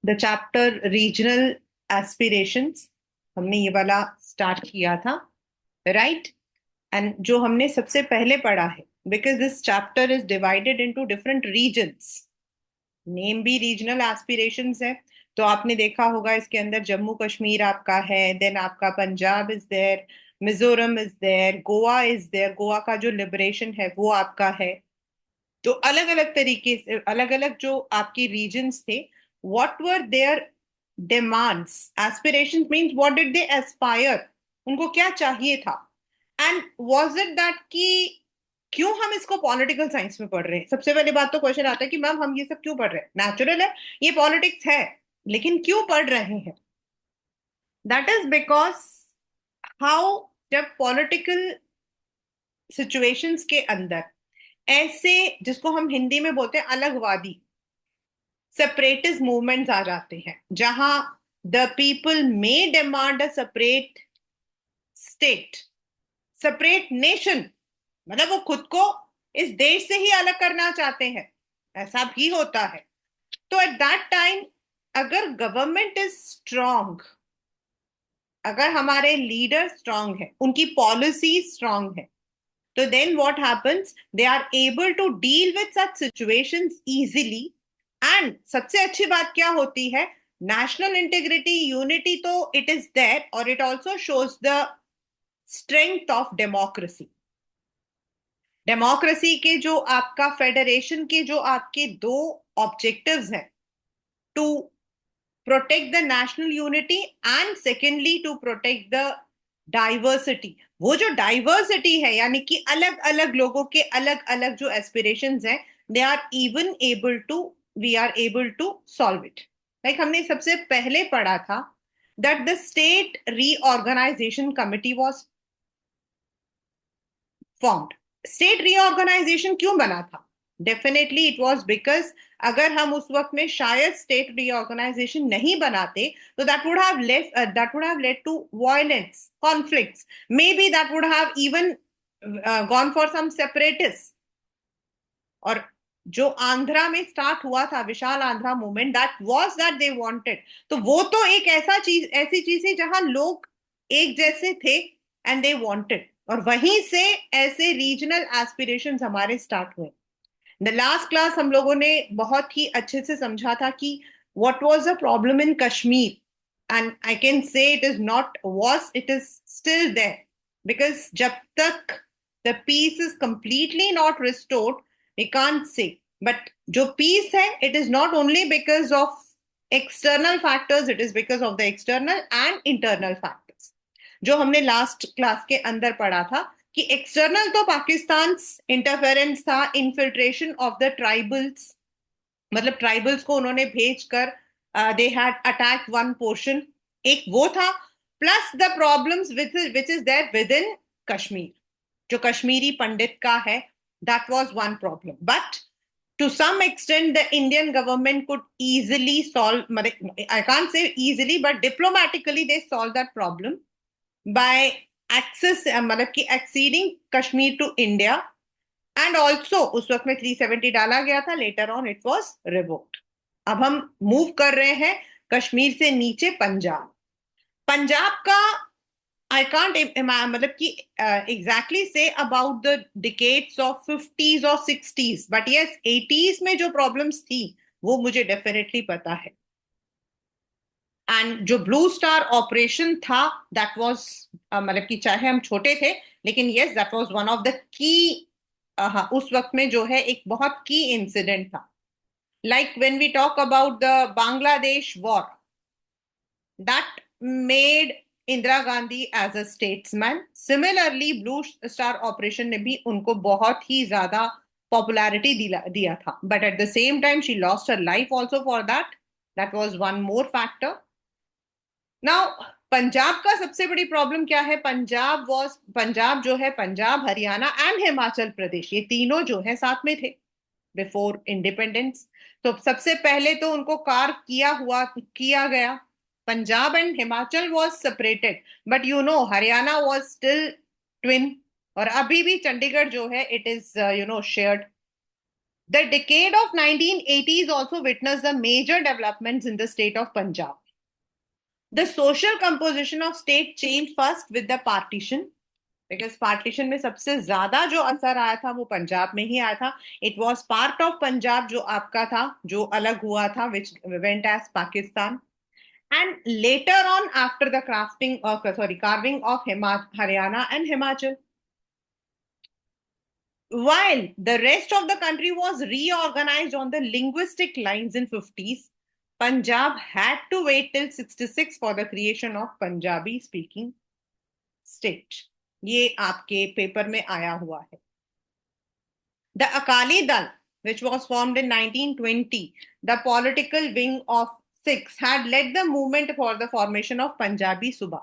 The chapter regional aspirations, हमने ये वाला स्टार्ट किया था, राइट। एंड जो हमने सबसे पहले पढ़ा है, because this chapter is divided into different regions, name भी रीजनल एस्पिरेशंस है। तो आपने देखा होगा इसके अंदर जम्मू कश्मीर आपका है, देन आपका Punjab is there, Mizoram is there, Goa is there, Goa का जो लिबरेशन है वो आपका है। तो अलग अलग तरीके से अलग अलग जो आपके रीजन्स थे, what were there demands, aspirations means what did they Aspire, उनको क्या चाहिए था। एंड वाज इट दैट कि क्यों हम इसको पॉलिटिकल साइंस में पढ़ रहे हैं। सबसे पहले बात तो क्वेश्चन आता है कि मैम हम ये सब क्यों पढ़ रहे हैं, नेचुरल है, ये पॉलिटिक्स है, लेकिन क्यों पढ़ रहे हैं। दैट इज बिकॉज हाउ, जब पॉलिटिकल सिचुएशंस के अंदर ऐसे, जिसको हम हिंदी में बोलते हैं अलगवादी, सेपरेटिस्ट मूवमेंट्स आ जाते हैं, जहां the people may demand a separate state, separate nation, मतलब वो खुद को इस देश से ही अलग करना चाहते हैं, ऐसा भी होता है। तो एट दैट टाइम, अगर गवर्नमेंट इज स्ट्रांग, अगर हमारे लीडर स्ट्रांग है, उनकी पॉलिसी स्ट्रांग है, तो then what happens, they are able to deal with such situations easily. And सबसे अच्छी बात क्या होती है, नेशनल इंटीग्रिटी, यूनिटी तो इट इज देयर, और it also shows the strength of democracy. Democracy के जो आपका फेडरेशन के जो आपके दो ऑब्जेक्टिव्स हैं, to protect the national unity and secondly to protect the diversity. वो जो डाइवर्सिटी है, यानी कि अलग अलग लोगों के अलग अलग जो एस्पिरेशंस हैं, they are even able to, we are able to solve it. Like हमने सबसे पहले पढ़ा था that the state reorganisation committee was formed. State reorganisation क्यों बना था, डेफिनेटली इट वाज बिकॉज अगर हम उस वक्त में शायद स्टेट रीऑर्गेनाइजेशन नहीं बनाते, तो that would have led to violence, conflicts, maybe that would have even gone for some separatist. और जो आंध्रा में स्टार्ट हुआ था, Vishal Andhra movement, that was that they wanted. तो वो तो एक ऐसी चीज है जहां लोग एक जैसे थे एंड दे वांटेड, और वहीं से ऐसे रीजनल एस्पिरेशंस हमारे स्टार्ट हुए। द लास्ट क्लास हम लोगों ने बहुत ही अच्छे से समझा था कि what was the problem in Kashmir, and I can say it is not was, it is still there, because जब तक the peace is completely not restored, we can't say. But जो पीस है, it is not only because of external factors, it is because of the external and internal factors, जो हमने last class के अंदर पढ़ा था कि एक्सटर्नल तो पाकिस्तान इंटरफेरेंस था, इन्फिल्ट्रेशन ऑफ द ट्राइबल्स, मतलब ट्राइबल्स को उन्होंने भेजकर they had attack one portion, एक वो था, plus the problems which is there within Kashmir, जो कश्मीरी पंडित का है, that was one problem. But to some extent the Indian government could easily solve, I can't say easily, but diplomatically they solved that problem by access, मतलब कि acceding Kashmir to India. And also उस वक्त में 370 डाला गया था, later on it was revoked. अब हम मूव कर रहे हैं कश्मीर से नीचे पंजाब। पंजाब का आई कांट मतलब कि exactly say about the decades of 50s और 60s, बट यस 80s में जो प्रॉब्लम्स थी वो मुझे डेफिनेटली पता है। एंड जो ब्लू स्टार ऑपरेशन था, दैट वाज, मतलब कि चाहे हम छोटे थे, लेकिन yes that was one of the key, हाँ उस वक्त में जो है एक बहुत की इंसिडेंट था। Like when we talk about the Bangladesh war, that made Indira Gandhi as a statesman. Similarly blue star operation ने भी उनको बहुत ही ज्यादा पॉपुलैरिटी दिया था, but at the same time she lost her life also for that, that was one more factor. Now Punjab का सबसे बड़ी प्रॉब्लम क्या है, पंजाब जो है, पंजाब, हरियाणा एंड हिमाचल प्रदेश, ये तीनों जो है साथ में थे बिफोर इंडिपेंडेंस। तो सबसे पहले तो उनको कार्व किया गया, Punjab and Himachal was separated, but you know Haryana was still twin, और अभी भी चंडीगढ़ जो है it is shared. The decade of 1980s also witnessed the major developments in the state of Punjab. The social composition of state changed first with the partition, because partition में सबसे ज्यादा जो असर आया था वो पंजाब में ही आया था. It was part of Punjab जो आपका था, जो अलग हुआ था, which went as Pakistan. And later on, after the carving of Haryana and Himachal, while the rest of the country was reorganized on the linguistic lines in 50s, Punjab had to wait till 66 for the creation of Punjabi speaking state. ये आपके paper में आया हुआ है. The Akali Dal, which was formed in 1920, the political wing of Sikhs, had led the movement for the formation of Punjabi Suba.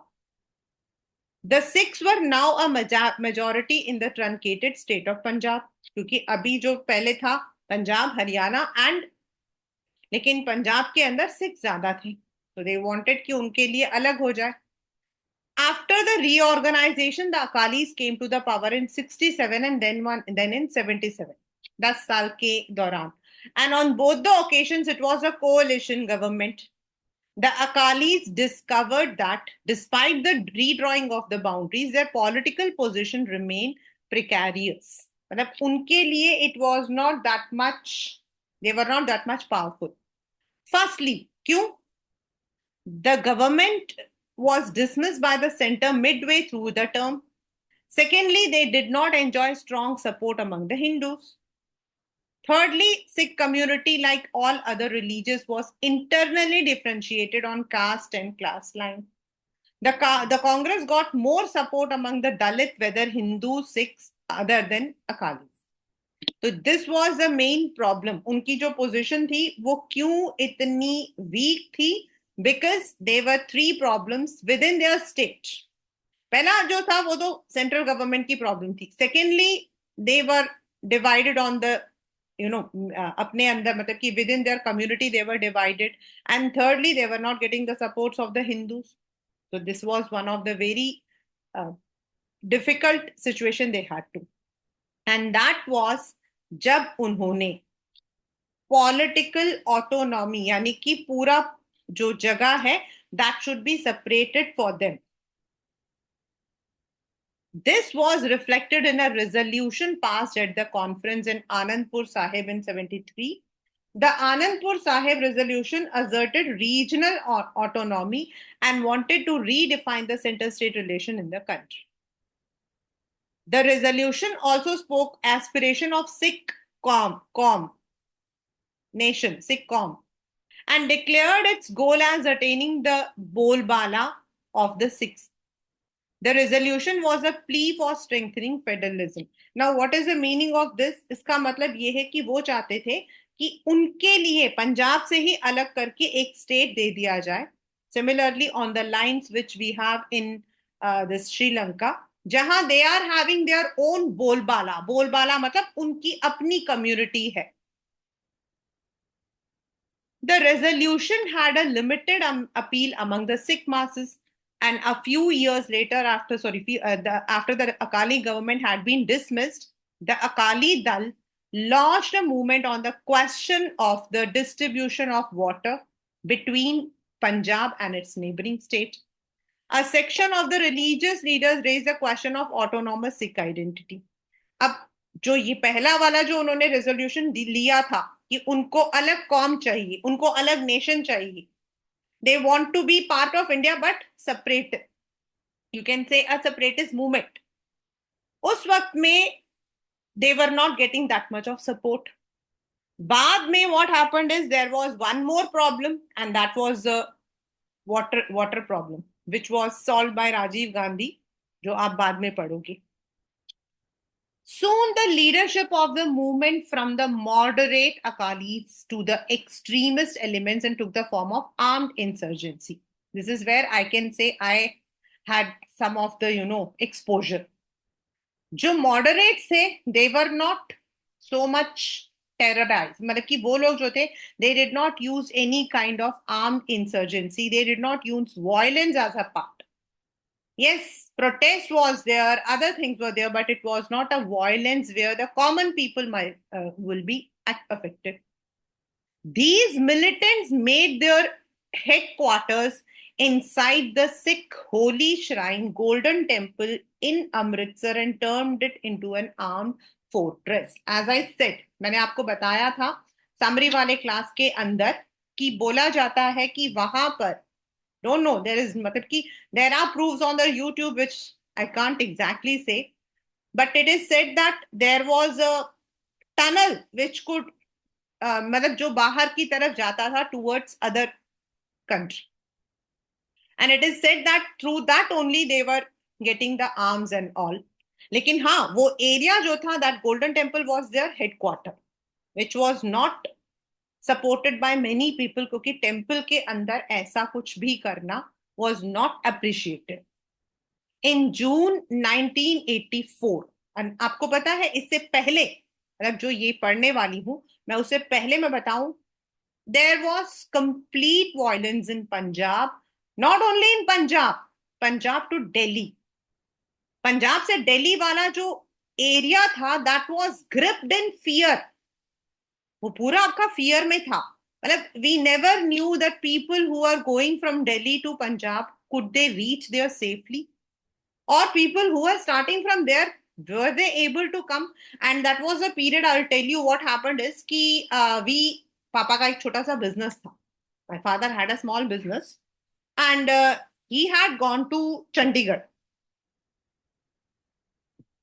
The Sikhs were now a majority in the truncated state of Punjab, क्योंकि अभी जो पहले था Punjab, Haryana and, लेकिन पंजाब के अंदर सिख ज्यादा थे, तो दे वांटेड कि उनके लिए अलग हो जाए. After the reorganization, the Akalis came to the power in 67 and then in 77. 10 साल के दौरान. And on both the occasions, it was a coalition government. The Akalis discovered that despite the redrawing of the boundaries, their political position remained precarious. मतलब उनके लिए it was not that much, they were not that much powerful. Firstly, क्यों? The government was dismissed by the center midway through the term. Secondly, they did not enjoy strong support among the Hindus. Thirdly, Sikh community, like all other religions, was internally differentiated on caste and class line. The Congress got more support among the Dalit, whether Hindus, Sikhs, other than Akalis. So this was the main problem. उनकी जो position थी वो क्यों इतनी weak थी? Because there were 3 problems within their state. पहला जो था वो तो सेंट्रल गवर्नमेंट की प्रॉब्लम थी. Secondly, they were divided on the अपने अंदर, मतलब कि within their community they were divided. And thirdly, they were not getting the supports of the Hindus. So this was one of the very difficult situation they had to. And that was जब उन्होंने political autonomy, यानी कि पूरा जो जगह है that should be separated for them. This was reflected in a resolution passed at the conference in Anandpur Sahib in 73. The Anandpur Sahib resolution asserted regional autonomy and wanted to redefine the center-state relation in the country. The resolution also spoke aspiration of Sikh nation, Sikh Qaum, and declared its goal as attaining the Bolbala of the Sikhs. The resolution was a plea for strengthening federalism. Now, what is the meaning of this? इसका मतलब ये है कि वो चाहते थे कि उनके लिए पंजाब से ही अलग करके एक स्टेट दे दिया जाए. Similarly, on the lines which we have in this Sri Lanka, जहां they are having their own बोलबाला. बोलबाला मतलब उनकी अपनी कम्युनिटी है. The resolution had a limited appeal among the Sikh masses. And a few years later, after the Akali government had been dismissed, the Akali Dal launched a movement on the question of the distribution of water between Punjab and its neighboring state. A section of the religious leaders raised the question of autonomous Sikh identity. अब जो ये पहला वाला जो उन्होंने resolution लिया था कि उनको अलग कौम चाहिए, उनको अलग नेशन चाहिए, they want to be part of India but separate. You can say a separatist movement. उस वक्त में they were not getting that much of support. बाद में what happened is there was one more problem, and that was the water problem, which was solved by Rajiv Gandhi, जो आप बाद में पढ़ोगे. Soon the leadership of the movement from the moderate Akalis to the extremist elements and took the form of armed insurgency. This is where I can say I had some of the, exposure. जो moderate थे, they were not so much terrorized. मतलब कि वो लोग जो थे, they did not use any kind of armed insurgency. They did not use violence as a part. Yes, protest was there, other things were there, but it was not a violence where the common people might will be affected. These militants made their headquarters inside the Sikh holy shrine Golden Temple in Amritsar and turned it into an armed fortress. As I said, मैंने आपको बताया था summary वाले class के अंदर कि बोला जाता है कि वहां पर don't know there is मतलब कि there are proofs on the YouTube which I can't exactly say, but it is said that there was a tunnel which could मतलब जो बाहर की तरफ जाता था towards other country, and it is said that through that only they were getting the arms and all. लेकिन हाँ वो एरिया जो था that golden temple was their headquarter which was not supported by many people क्योंकि temple के अंदर ऐसा कुछ भी करना was not appreciated. In June 1984, आपको पता है इससे पहले मतलब जो ये पढ़ने वाली हूं मैं उससे पहले मैं बताऊं there was complete violence in Punjab, not only in Punjab to Delhi. Punjab से दिल्ली वाला जो एरिया था that was gripped in fear, वो पूरा आपका फियर में था. मतलब we never knew that people who are going from Delhi to Punjab could they reach there safely, or people who are starting from there were they able to come. And that was a period. I'll tell you what happened is कि we पापा का एक छोटा सा business था. My father had a small business and he had gone to Chandigarh.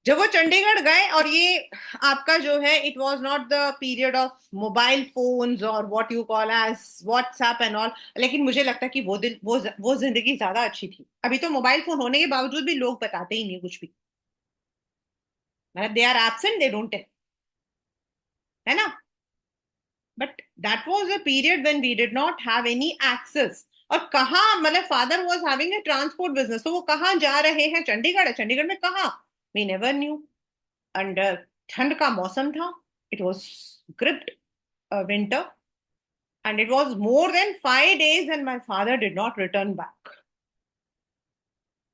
जब वो चंडीगढ़ गए और ये आपका जो है it was not the period of mobile phones और what you call as WhatsApp and all, लेकिन मुझे लगता है कि वो दिन वो जिंदगी ज्यादा अच्छी थी. अभी तो मोबाइल फोन होने के बावजूद भी लोग बताते ही नहीं कुछ भी, मतलब they are absent they don't tell, है ना. But that was a period when we did not have any access. और कहाँ मतलब father was having a transport business, तो वो कहाँ जा रहे हैं, चंडीगढ़ है, चंडीगढ़ में कहाँ, वी नेवर न्यू. एंड ठंड का मौसम था, it was gripped winter, and it was more than 5 days and my father did not return back.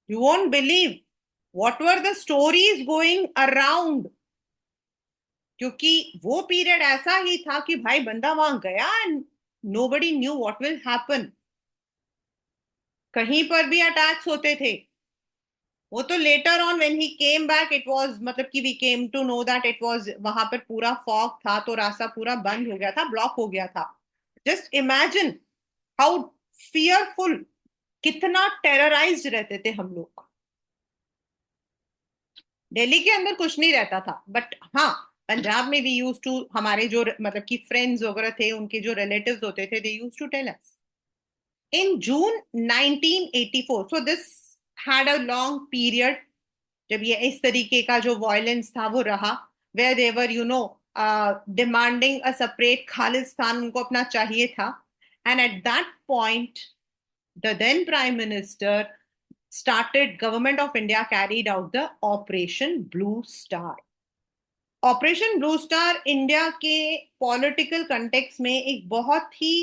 You won't believe what were the stories going around, क्योंकि वो पीरियड ऐसा ही था कि भाई बंदा वहां गया and nobody knew what will happen. कहीं पर भी अटैक्स होते थे. वो तो later on when he came back it was मतलब कि we came to know that it was वहां पर पूरा फॉग था तो रास्ता पूरा बंद हो गया था, ब्लॉक हो गया था. जस्ट इमेजिन हाउ फियरफुल, कितना टेरराइज्ड रहते थे हम लोग. दिल्ली के अंदर कुछ नहीं रहता था, बट हाँ पंजाब में वी यूज टू, हमारे जो मतलब कि फ्रेंड्स वगैरह थे उनके जो रिलेटिव्स होते थे they use to tell us. In June 1984, so this had a long period जब ये इस तरीके का जो वायलेंस था वो रहा, where they were you know demanding a separate Khalistan, उनको अपना चाहिए था. And at that point the then prime minister started, government of India carried out the operation blue star. Operation blue star India के पॉलिटिकल कंटेक्स में एक बहुत ही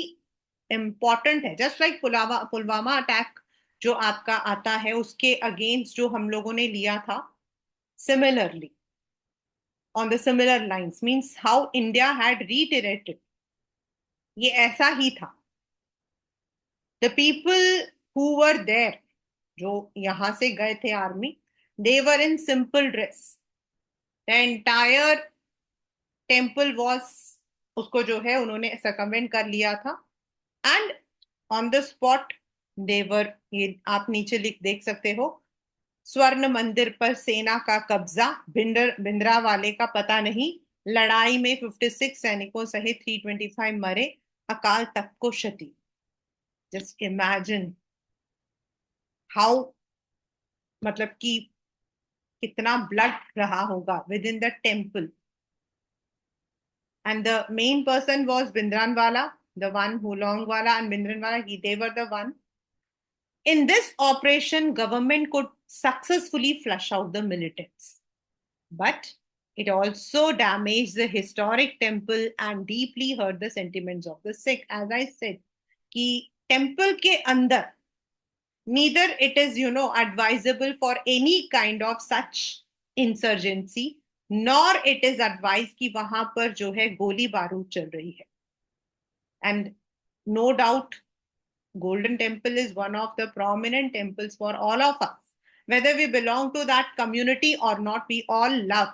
important है, just like Pulwama attack जो आपका आता है उसके अगेंस्ट जो हम लोगों ने लिया था, similarly on the similar lines, means how India had reiterated, ये ऐसा ही था. The people who were there, जो यहां से गए थे army, they were in simple dress. The entire temple was, उसको जो है उन्होंने सकमेंट कर लिया था. And on the spot there, ये आप नीचे लिख देख सकते हो, स्वर्ण मंदिर पर सेना का कब्जा, भिंडरा वाले का पता नहीं, लड़ाई में 56 सैनिकों सहित 325 मरे, अकाल तख्त को क्षति. जस्ट इमेजिन हाउ, मतलब कि कितना ब्लड रहा होगा with in the temple. And the main person was Bindranwala, the one who Longwala and Bindranwala, they were the one. In this operation, government could successfully flush out the militants. But it also damaged the historic temple and deeply hurt the sentiments of the Sikh. As I said, कि temple के अंदर neither it is, advisable for any kind of such insurgency, nor it is advised कि वहां पर जो है गोली बारूद चल रही है. And no doubt, Golden Temple is one of the prominent temples for all of us. Whether we belong to that community or not, we all love.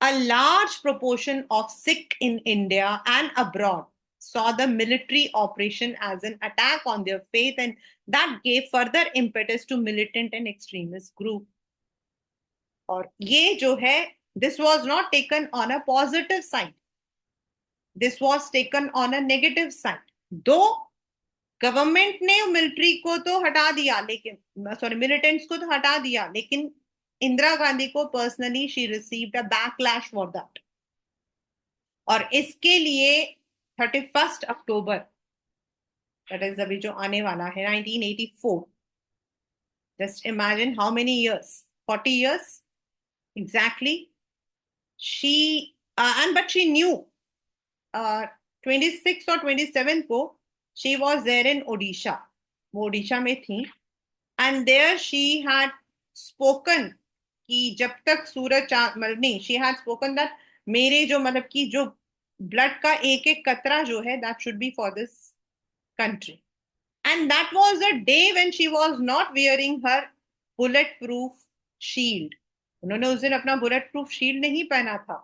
A large proportion of Sikh in India and abroad saw the military operation as an attack on their faith, and that gave further impetus to militant and extremist group. और ये जो है, this was not taken on a positive side. This was taken on a negative side. Though government ने military को तो हटा दिया, लेकिन सॉरी मिलिटेंट्स को तो हटा दिया, लेकिन इंदिरा गांधी को personally she received a backlash for that. और इसके लिए 31 अक्टूबर, दैट इज अभी जो आने वाला है 1984, just imagine how many years, 40 years exactly, she and but she knew 26 और 27 को she was there in Odisha, वो ओडिशा में थी. And there she had spoken कि जब तक सूरज चांद नहीं, she had spoken that मेरे जो मतलब कि जो ब्लड का एक एक कतरा जो है, that should be for this country. And that was the day when she was not wearing her bulletproof shield. उन्होंने उस दिन अपना bulletproof shield नहीं पहना था.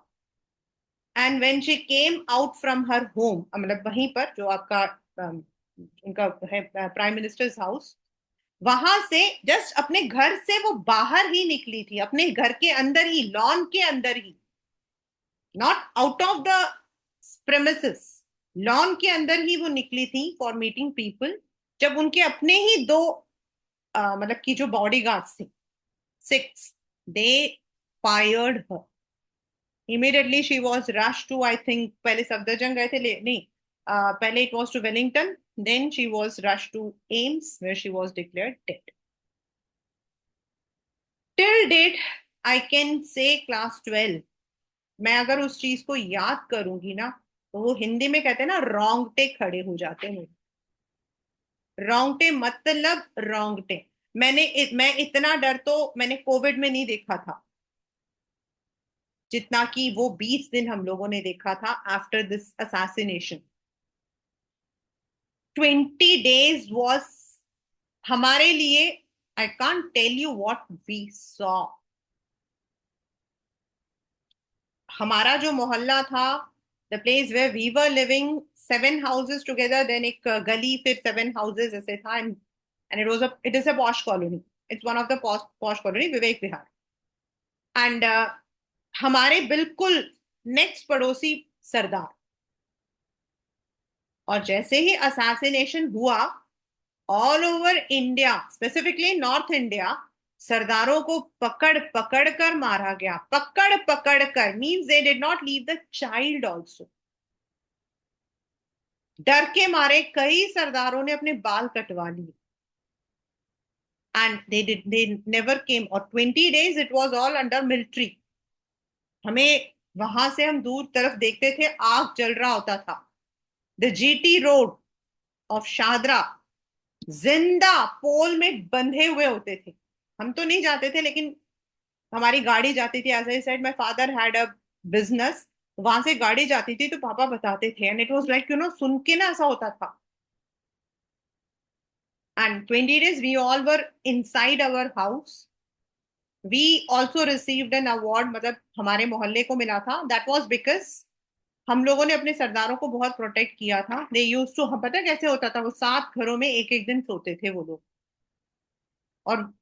And when she came out from her home, मतलब वहीं पर जो आपका उनका है प्राइम मिनिस्टर्स हाउस, वहां से जस्ट अपने घर से वो बाहर ही निकली थी, अपने घर के अंदर ही, लॉन के अंदर ही, not out of the premises, lawn के अंदर ही वो निकली थी फॉर मीटिंग पीपल, जब उनके अपने ही दो मतलब की जो बॉडीगार्ड्स थे, 6, they fired her. Immediately she was rush to, I think पहले सफदरजंग गए थे, नहीं पहले it was to Wellington, then she was rushed to AIMS where she was declared dead. Till date, I can say class 12, मैं अगर उस चीज को याद करूंगी ना, तो वो हिंदी में कहते हैं ना, रोंगटे खड़े हो जाते हैं. रोंगटे मतलब रोंगटे. मैं इतना डर तो मैंने कोविड में नहीं देखा था जितना कि वो 20 दिन हम लोगों ने देखा था after this assassination. 20 days was हमारे लिए, I can't tell you what we saw. हमारा जो मोहल्ला था, the place where we were living, 7 houses together, then एक गली, फिर 7 houses ऐसे था, and it is a posh colony. It's one of the posh colony, Vivek Vihar. And हमारे बिल्कुल नेक्स्ट पड़ोसी सरदार. और जैसे ही असैसिनेशन हुआ, all over India, specifically north India, सरदारों को पकड़ पकड़ कर मारा गया. पकड़ पकड़ कर means they did not leave the child also. डर के मारे कई सरदारों ने अपने बाल कटवा लिए. And they never came. और 20 days it was all under military. हमें वहां से हम दूर तरफ देखते थे, आग जल रहा होता था. The GT road of Shahdara जिंदा पोल में बंधे हुए होते थे. हम तो नहीं जाते थे, लेकिन हमारी गाड़ी जाती थी. As I said, my father had a business, वहां से गाड़ी जाती थी तो पापा बताते थे, एंड इट वाज लाइक सुन के ना ऐसा होता था. And 20 days we all were inside our house. We also received an award, मतलब हमारे मोहल्ले को मिला था. दैट वाज बिकॉज हम लोगों ने अपने सरदारों को बहुत प्रोटेक्ट किया था. दे यूज्ड टू, हम पता कैसे होता था, वो 7 घरों में एक एक दिन सोते थे वो लोग. और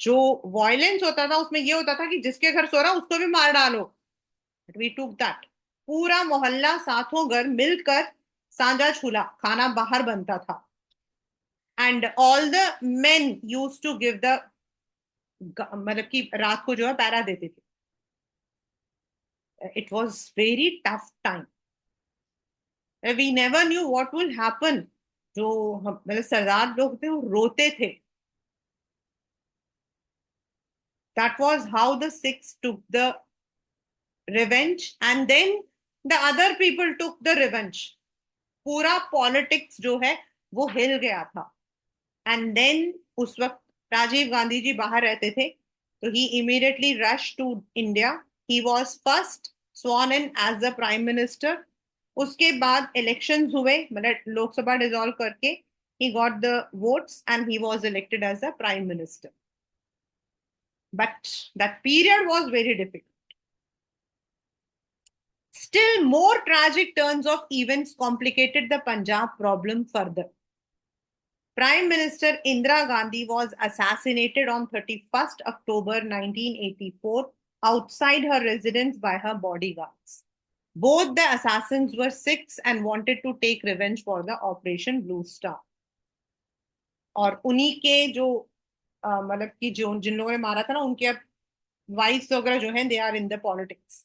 जो वायलेंस होता था उसमें ये होता था कि जिसके घर सो रहा उसको भी मार डालो. वी टूक दैट. पूरा मोहल्ला, साथों घर मिलकर सांझा चूल्हा, खाना बाहर बनता था. And all the men use to give the, मतलब कि रात को जो है पैरा देते थे. It was very tough time. We never knew what will happen. जो मतलब सरदार लोग थे वो रोते थे. That was how the Sikhs took the revenge, and then the other people took the revenge. पूरा पॉलिटिक्स जो है वो हिल गया था. एंड देन उस वक्त राजीव गांधी जी बाहर रहते थे, तो ही immediately rush to India. He was first sworn in as the prime minister. उसके बाद इलेक्शंस हुए, मतलब लोकसभा डिसॉल्व करके he got the votes and he was elected as the prime minister. But that period was very difficult. Still more tragic turns of events complicated the Punjab problem further. Prime Minister Indira Gandhi was assassinated on 31st October 1984 outside her residence by her bodyguards. Both the assassins were Sikhs and wanted to take revenge for the Operation Blue Star. और उन्हीं के जो मतलब कि जो जिन लोगों ने मारा था ना, उनके अब वाइफ्स वगैरह जो हैं, they are in the politics.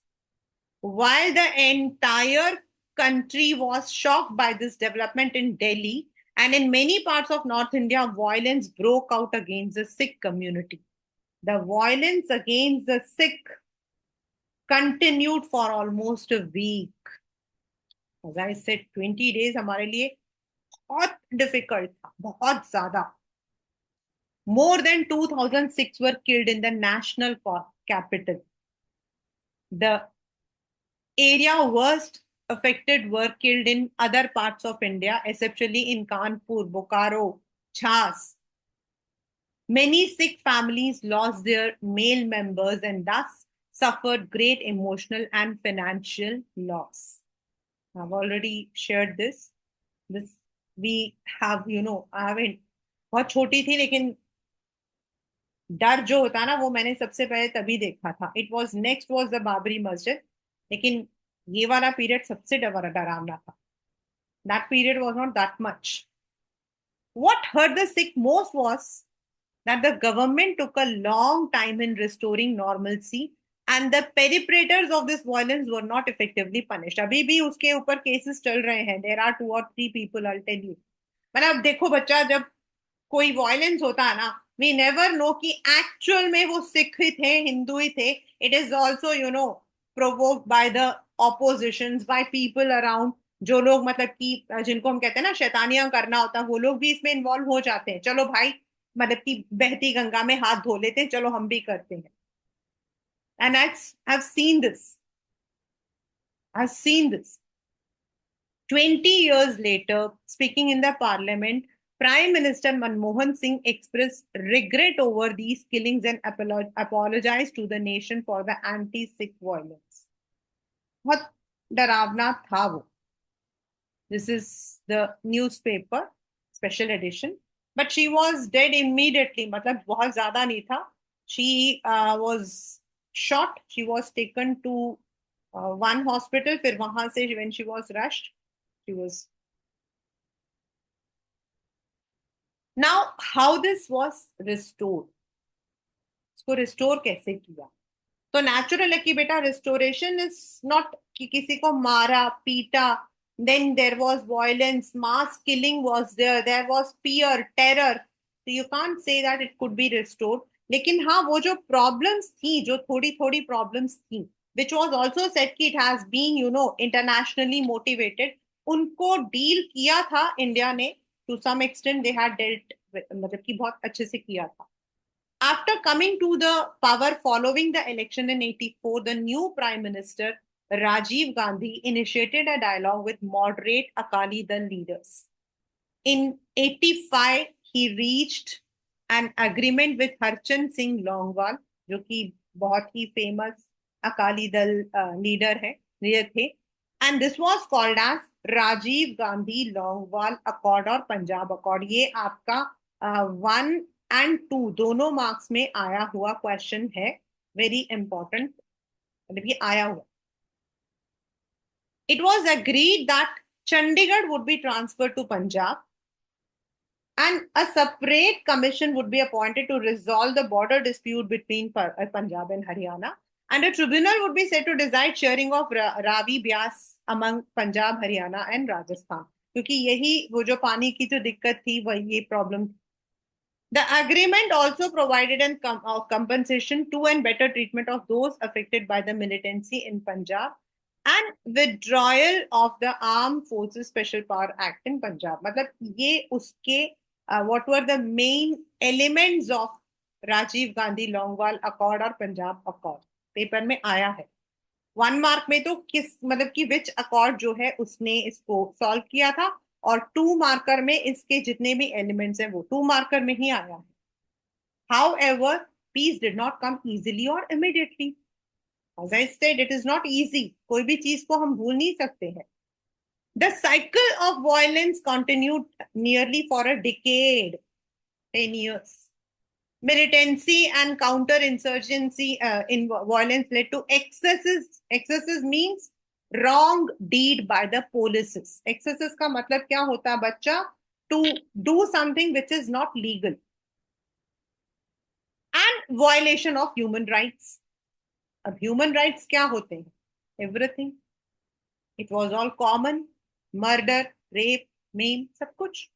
While the entire country was shocked by this development in Delhi and in many parts of North India, violence broke out against the Sikh community. The violence against the Sikh continued for almost a week. As I said, 20 days हमारे लिए बहुत difficult था, बहुत ज़्यादा. More than 2,000 Sikhs were killed in the national capital. The area worst affected were killed in other parts of India, especially in Kanpur, Bokaro, Chhas. Many Sikh families lost their male members and thus suffered great emotional and financial loss. I've already shared this. This we have, I haven't. बहुत छोटी थी, लेकिन डर जो होता है ना, वो मैंने सबसे पहले तभी देखा था. It was next was the Babri मस्जिद. लेकिन ये वाला पीरियड सबसे डरावना था. That period was not that much. What hurt the sick most was that the government took a long time in restoring normalcy and the perpetrators of this violence were not effectively punished. अभी भी उसके ऊपर cases चल रहे हैं. There are 2 or 3 people, I'll tell you. मतलब देखो बच्चा, जब कोई वायलेंस होता है ना, वी नेवर नो कि एक्चुअल में वो सिख ही थे, हिंदू ही थे. It is also provoked by the opposition's, by people around. जो लोग मतलब कि जिनको हम कहते हैं ना शैतानियां करना होता है, वो लोग भी इसमें इन्वॉल्व हो जाते हैं. चलो भाई, मतलब कि बहती गंगा में हाथ धो लेते हैं, चलो हम भी करते हैं. And I have seen this 20 years later, speaking in the parliament, Prime Minister Manmohan Singh expressed regret over these killings and apologized to the nation for the anti-Sikh violence. बहुत डरावना था वो. This is the newspaper, special edition. But she was dead immediately. मतलब बहुत ज़्यादा नहीं था. She was shot. She was taken to one hospital. फिर वहां से when she was rushed, she was. Now, how this was restored? इसको restore कैसे किया? तो नेचुरल है कि बेटा, रिस्टोरेशन इज नॉट कि किसी को मारा पीटा, then there was violence, mass killing was there was fear, terror. So you can't say that it could be restored. लेकिन हाँ, वो जो प्रॉब्लम्स थी, जो थोड़ी थोड़ी प्रॉब्लम्स थी, which was also said कि it has been internationally motivated, उनको डील किया था इंडिया ने. to some extent they had dealt with, मतलब कि बहुत अच्छे से किया था. After coming to the power following the election in 84, the new Prime Minister Rajiv Gandhi initiated a dialogue with moderate Akali Dal leaders. In 85, he reached an agreement with Harchand Singh Longwal, जो कि बहुत ही famous Akali Dal leader थे. And this was called as Rajiv Gandhi Longwal Accord और Punjab Accord. ये आपका 1 and 2 दोनों marks में आया हुआ क्वेश्चन है. वेरी इंपॉर्टेंट, मतलब ये आया हुआ. It was agreed that Chandigarh would be transferred to Punjab and a separate commission would be appointed to resolve the border dispute between Punjab and Haryana. And a tribunal would be set to decide sharing of Ravi Byas among Punjab, Haryana and Rajasthan. क्योंकि यही वो जो पानी की जो दिक्कत थी, वही ये problem. The agreement also provided an compensation to and better treatment of those affected by the militancy in Punjab and withdrawal of the Armed Forces Special Power Act in Punjab. मतलब ये उसके what were the main elements of Rajiv Gandhi Longowal accord और Punjab accord, paper में आया है। 1 mark में तो किस मतलब कि विच अकॉर्ड जो है उसने इसको सॉल्व किया था, और 2 मार्कर में इसके जितने भी एलिमेंट्स हैं वो 2 मार्कर में ही आया है। However, peace did not come easily और immediately. As I said, it is not easy, कोई भी चीज को हम भूल नहीं सकते हैं। The cycle of violence continued nearly for a decade, 10 years. Militancy and counterinsurgency in violence led to excesses. Excesses means wrong deed by the policies. Excesses का मतलब क्या होता है बच्चा? To do something which is not legal. And violation of human rights. अब human rights क्या होते हैं? Everything. It was all common. Murder, rape, maim, सब कुछ.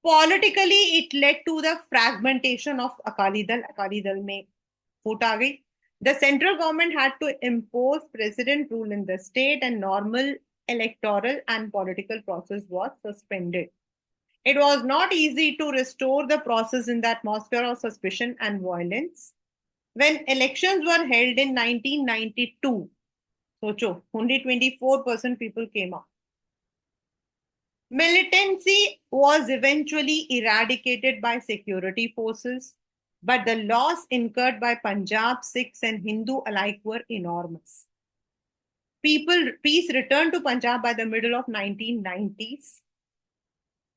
Politically, it led to the fragmentation of Akali Dal. Akali Dal में फूट आ गई. The central government had to impose president rule in the state, and normal electoral and political process was suspended. It was not easy to restore the process in the atmosphere of suspicion and violence. When elections were held in 1992, socho, only 24% people came up. Militancy was eventually eradicated by security forces, but the loss incurred by Punjab, Sikhs, and Hindu alike were enormous. Peace returned to Punjab by the middle of 1990s,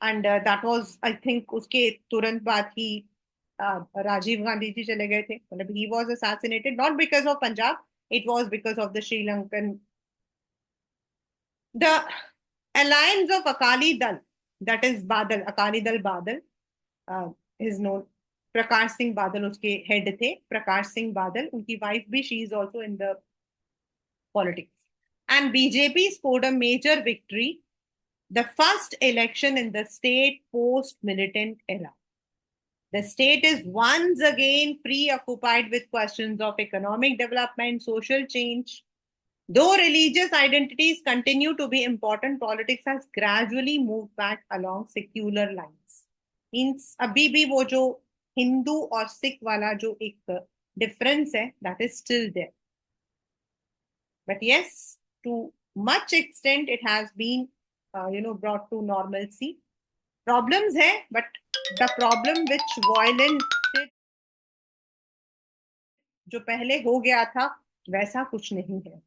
and that was, I think, uske turant baad hi Rajiv Gandhi ji chale gaye the. He was assassinated not because of Punjab, it was because of the Sri Lankan. The alliance of Akali Dal, that is Badal, Akali Dal Badal, is known. Prakash Singh Badal उसके head थे, प्रकाश सिंह बादल, उनकी wife भी, she is also in the politics. And BJP scored a major victory, the first election in the state post militant era. The state is once again preoccupied with questions of economic development, social change. Though religious identities continue to be important, politics has gradually moved back along secular lines. Means अभी भी वो जो हिंदू और सिख वाला जो एक difference है, that is still there. But yes, to much extent it has been brought to normalcy. Problems है, but the problem which violent जो पहले हो गया था वैसा कुछ नहीं है.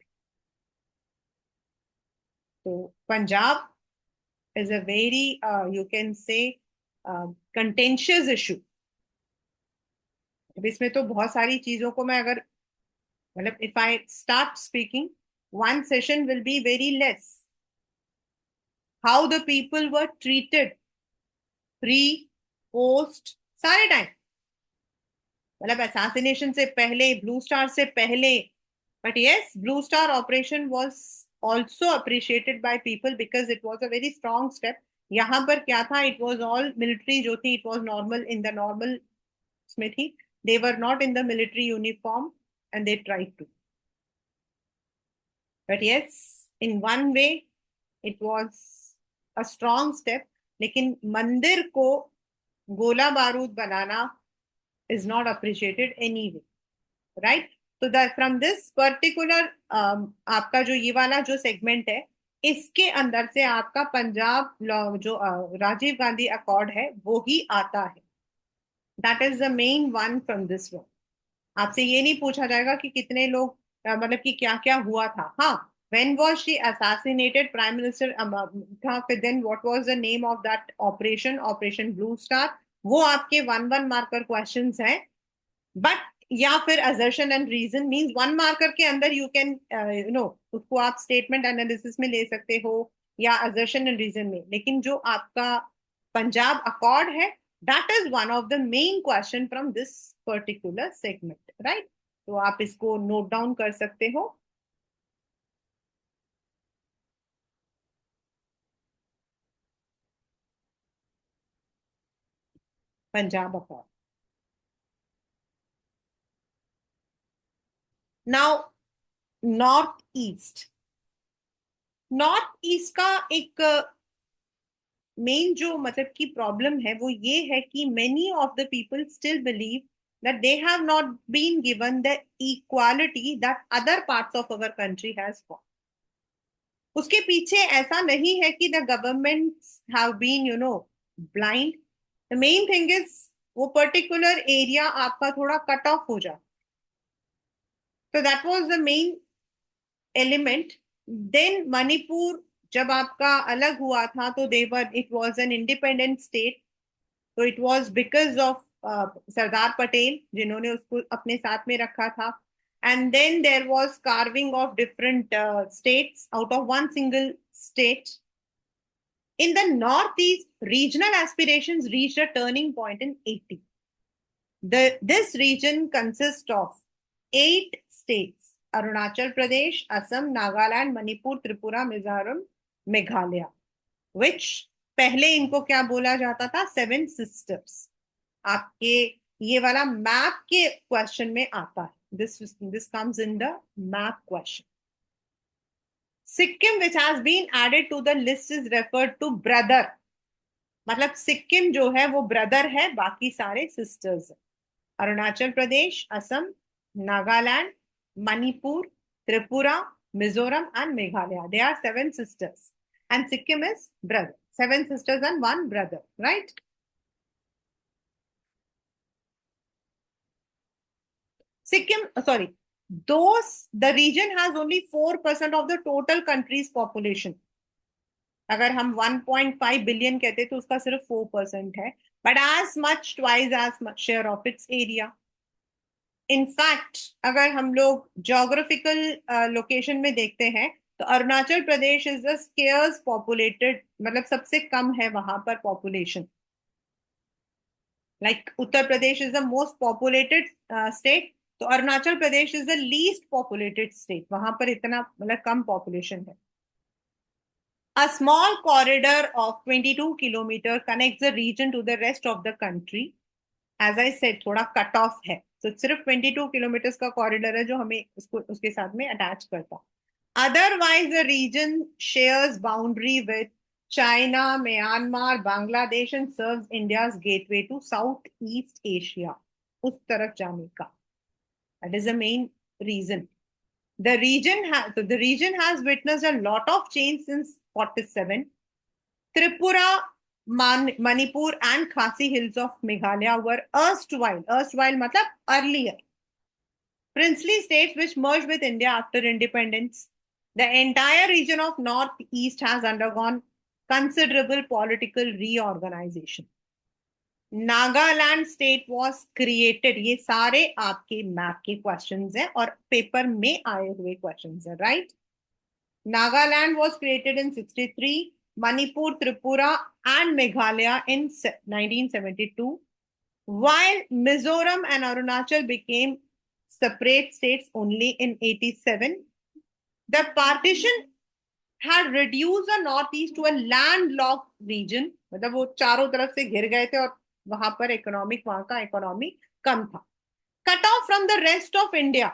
तो Punjab is a very you can say contentious issue. अब इसमें तो बहुत सारी चीजों को मैं अगर मतलब if I start speaking, one session will be very less. How the people were treated pre, post, सारे टाइम, मतलब assassination से पहले, ब्लू स्टार से पहले. But yes, Blue Star operation was also appreciated by people because it was a very strong step. यहाँ पर क्या था, it was all military जो थी, it was normal in the normal इसमें थी. They were not in the military uniform and they tried to. But yes, in one way, it was a strong step. लेकिन मंदिर को गोला बारूद बनाना is not appreciated anyway, right? तो from this particular आपका जो ये वाला जो सेगमेंट है, इसके अंदर से आपका पंजाब जो राजीव गांधी अकॉर्ड है वो ही आता है. That is the main one from this one. आपसे ये नहीं पूछा जाएगा कि कितने लोग मतलब कि क्या क्या हुआ था. हाँ, when was she assassinated, prime minister था, फिर then what was the name of that operation, operation blue star, वो आपके 1 मार्कर क्वेश्चंस हैं. बट या फिर assertion and reason means 1 marker के अंदर you can उसको आप स्टेटमेंट एनालिसिस में ले सकते हो या assertion and reason में. लेकिन जो आपका पंजाब अकॉर्ड है, that is one of the main question from this particular segment, right? तो आप इसको नोट डाउन कर सकते हो. Punjab accord. Now north east. North east का एक मेन जो मतलब की प्रॉब्लम है वो ये है कि many of the people still believe that they have not been given the equality that other parts of our country has got. उसके पीछे ऐसा नहीं है कि the governments have been blind. The main thing is वो particular area आपका थोड़ा cut off हो जाए. तो that was the main element. Then Manipur जब आपका अलग हुआ था तो there it was an independent state. तो it was because of Sardar Patel जिन्होंने उसको अपने साथ में रखा था. And then there was carving of different states out of one single state. In the Northeast, regional aspirations reached a turning point in 80. This region consists of 8 states: Arunachal Pradesh, Assam, Nagaland, Manipur, Tripura, Mizoram, Meghalaya, which पहले इनको क्या बोला जाता था? 7 sisters. आपके ये वाला map के क्वेश्चन में आता है. This comes in the map question. Sikkim, which has been added to the list, is referred to brother. मतलब सिक्किम जो है वो ब्रदर है, बाकी सारे सिस्टर्स है. Arunachal Pradesh, Assam, Nagaland, Manipur, Tripura, Mizoram and Meghalaya. They are 7 sisters. And Sikkim is brother. 7 sisters and 1 brother, right? Sikkim, sorry, the region has only 4% of the total country's population. अगर हम 1.5 बिलियन कहते तो उसका सिर्फ 4% है. But as much twice as much share of its area. In fact अगर हम लोग जोग्राफिकल लोकेशन में देखते हैं तो Arunachal Pradesh is the scarce populated, मतलब सबसे कम है वहां पर population. Like Uttar Pradesh is the most populated state, तो Arunachal Pradesh is the least populated state. वहां पर इतना मतलब कम पॉपुलेशन है. A small corridor of 22 kilometers connects the region to the rest of the country. As I said, थोड़ा कट ऑफ है, तो सिर्फ 22 किलोमीटर का कॉरिडोर है जो हमें उसके साथ में अटैच करता. Otherwise the region shares boundary with China, Myanmar, Bangladesh and serves India's gateway to south east Asia. उस तरफ जाने का, that is the main region. The region has witnessed a lot of change since 47. Tripura, Manipur, and Khasi Hills of Meghalaya were erstwhile matlab earlier, princely states which merged with India after independence. The entire region of Northeast has undergone considerable political reorganization. Nagaland state was created. ये सारे आपके map के questions हैं और paper में आए हुए questions हैं, right? Nagaland was created in 63, Manipur, Tripura and Meghalaya in 1972, while Mizoram and Arunachal became separate states only in 87. The partition had reduced the northeast to a landlocked region. मतलब वो चारों तरफ से घिर गए थे और वहां पर वहां का इकोनॉमी कम था. Cut off from the rest of India,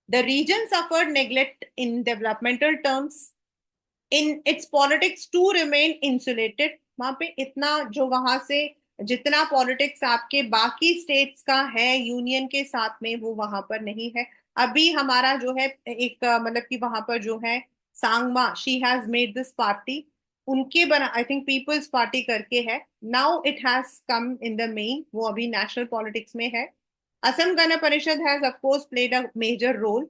the region suffered neglect in developmental terms. In its politics to remain insulated. वहां पे इतना जो वहां से जितना पॉलिटिक्स आपके बाकी स्टेट्स का है यूनियन के साथ में, वो वहां पर नहीं है. अभी हमारा जो है एक मतलब कि वहां पर जो है Sangma, she has made this party. उनके बना आई थिंक पीपल्स पार्टी करके है. Now it has come in the main, वो अभी नेशनल पॉलिटिक्स में है. Assam Gana Parishad has of course played a major role.